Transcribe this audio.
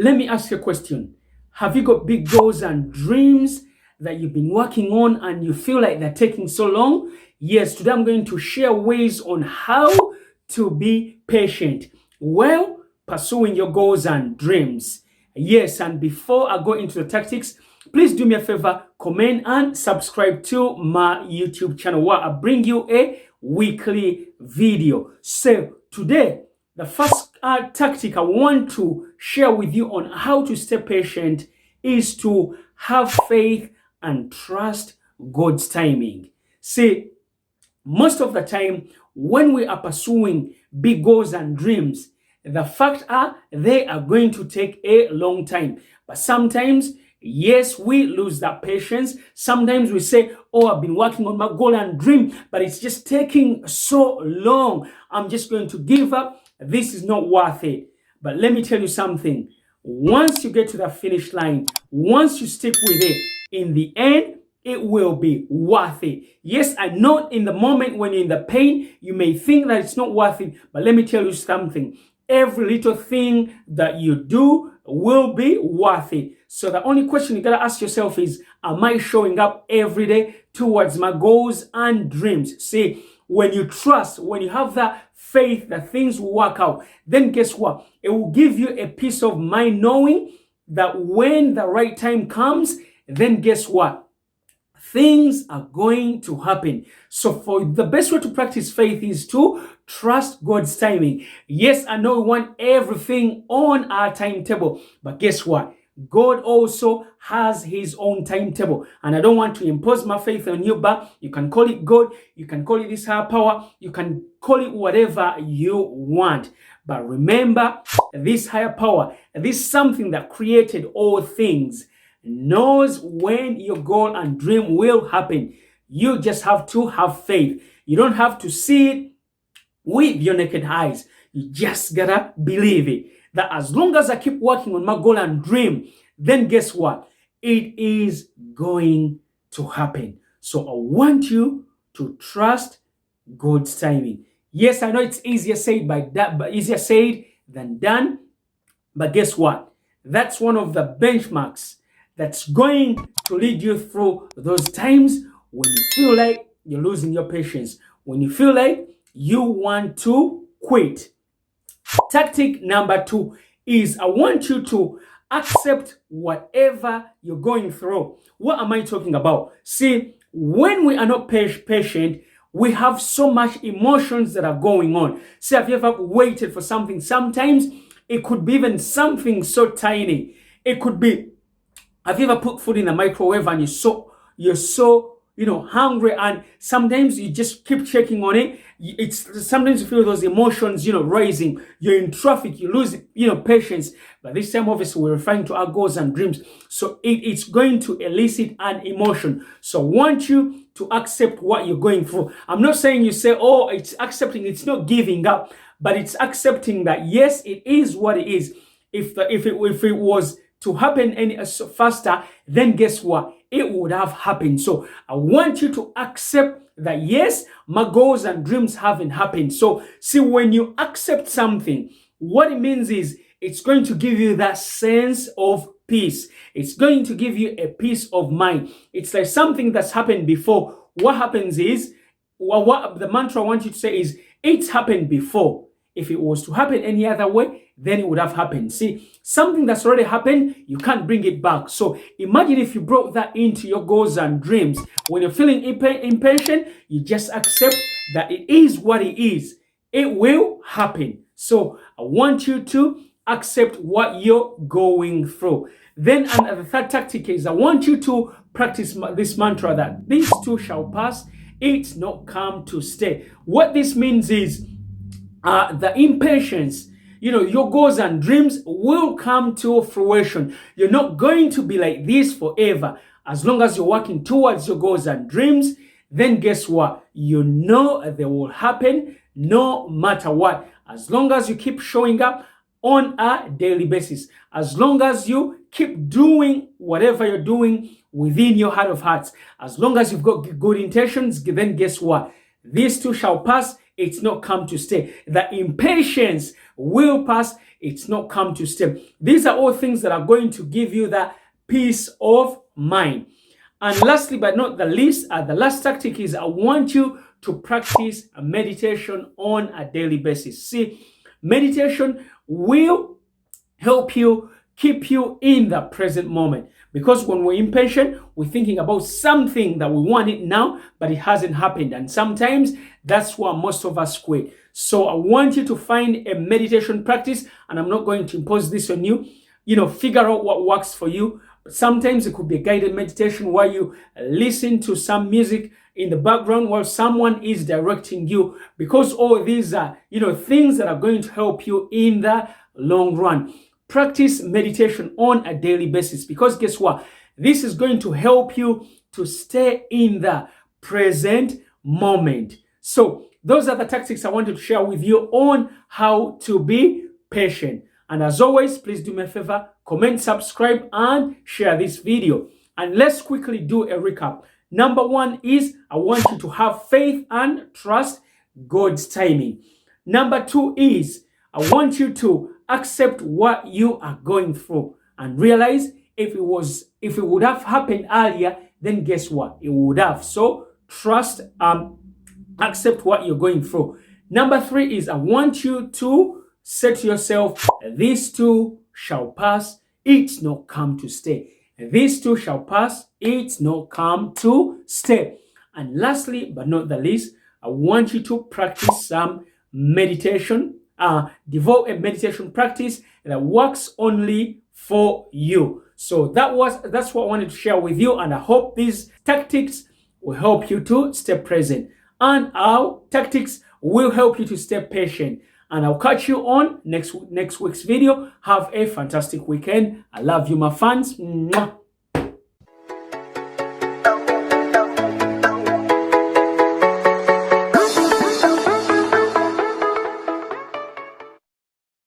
Let me ask you a question. Have you got big goals and dreams that you've been working on and you feel like they're taking so long? Yes, today I'm going to share ways on how to be patient while pursuing your goals and dreams. Yes, and before I go into the tactics, please do me a favor, comment and subscribe to my YouTube channel where I bring you a weekly video. So today, the first tactic I want to share with you on how to stay patient is to have faith and trust God's timing. See, most of the time when we are pursuing big goals and dreams, the fact are they are going to take a long time. But sometimes, yes, we lose that patience. Sometimes we say, oh, I've been working on my goal and dream, but it's just taking so long. I'm just going to give up. This is not worth it. But let me tell you something. Once you get to the finish line, once you stick with it, in the end, it will be worth it. Yes, I know in the moment when you're in the pain, you may think that it's not worth it, but let me tell you something. Every little thing that you do will be worth it. So the only question you gotta ask yourself is, am I showing up every day towards my goals and dreams? See, when you trust, when you have that faith that things will work out, then guess what? It will give you a peace of mind knowing that when the right time comes, then guess what? Things are going to happen. So for the best way to practice faith is to trust God's timing. Yes, I know we want everything on our timetable, but guess what? God also has his own timetable. And I don't want to impose my faith on you, but you can call it God, you can call it this higher power, you can call it whatever you want. But remember, this higher power, this something that created all things, knows when your goal and dream will happen. You just have to have faith. You don't have to see it with your naked eyes. You just gotta believe it. That as long as I keep working on my goal and dream, then guess what? It is going to happen. So I want you to trust God's timing. Yes, I know it's easier said but easier said than done. But guess what? That's one of the benchmarks that's going to lead you through those times when you feel like you're losing your patience, when you feel like you want to quit. Tactic number 2 is I want you to accept whatever you're going through. What am I talking about? See, when we are not patient, we have so much emotions that are going on. See, have you ever waited for something? Sometimes it could be even something so tiny. It could be, have you ever put food in the microwave and you're so hungry, and sometimes you just keep checking on it. It's sometimes you feel those emotions, rising. You're in traffic, you lose, patience. But this time, obviously, we're referring to our goals and dreams. So it's going to elicit an emotion. So I want you to accept what you're going through. I'm not saying you say, oh, it's accepting, it's not giving up, but it's accepting that, yes, it is what it is. If it was to happen any faster, then guess what? It would have happened. So I want you to accept that, yes, my goals and dreams haven't happened. So see, when you accept something, what it means is it's going to give you that sense of peace. It's going to give you a peace of mind. It's like something that's happened before. What happens is, what the mantra I want you to say is, it's happened before. If it was to happen any other way, then it would have happened. See, something that's already happened, you can't bring it back. So imagine if you brought that into your goals and dreams. When you're feeling impatient, you just accept that it is what it is. It will happen. So I want you to accept what you're going through. Then the third tactic is I want you to practice this mantra that these too shall pass. It's not come to stay. What this means is, the impatience, your goals and dreams will come to fruition. You're not going to be like this forever. As long as you're working towards your goals and dreams, then guess what? They will happen no matter what. As long as you keep showing up on a daily basis, as long as you keep doing whatever you're doing within your heart of hearts, as long as you've got good intentions, then guess what? These too shall pass. it's not come to stay. The impatience will pass, it's not come to stay. These are all things that are going to give you that peace of mind. And lastly, but not the least, the last tactic is I want you to practice a meditation on a daily basis. See, meditation will help you keep you in the present moment. Because when we're impatient, we're thinking about something that we want it now, but it hasn't happened. And sometimes that's where most of us quit. So I want you to find a meditation practice, and I'm not going to impose this on you. Figure out what works for you. Sometimes it could be a guided meditation where you listen to some music in the background while someone is directing you, because all these are, things that are going to help you in the long run. Practice meditation on a daily basis, because guess what? This is going to help you to stay in the present moment. So those are the tactics I wanted to share with you on how to be patient. And as always, please do me a favor, comment, subscribe, and share this video. And let's quickly do a recap. Number one is I want you to have faith and trust God's timing. Number two is I want you to accept what you are going through and realize if it would have happened earlier, then guess what? It would have. So trust, accept what you're going through. Number three is I want you to say to yourself, this too shall pass, it's not come to stay. This too shall pass, it's not come to stay. And lastly, but not the least, I want you to practice some meditation. Devote a meditation practice that works only for you. So that's what I wanted to share with you, and I hope these tactics will help you to stay present. And our tactics will help you to stay patient. And I'll catch you on next week's video. Have a fantastic weekend. I love you, my fans. Mwah.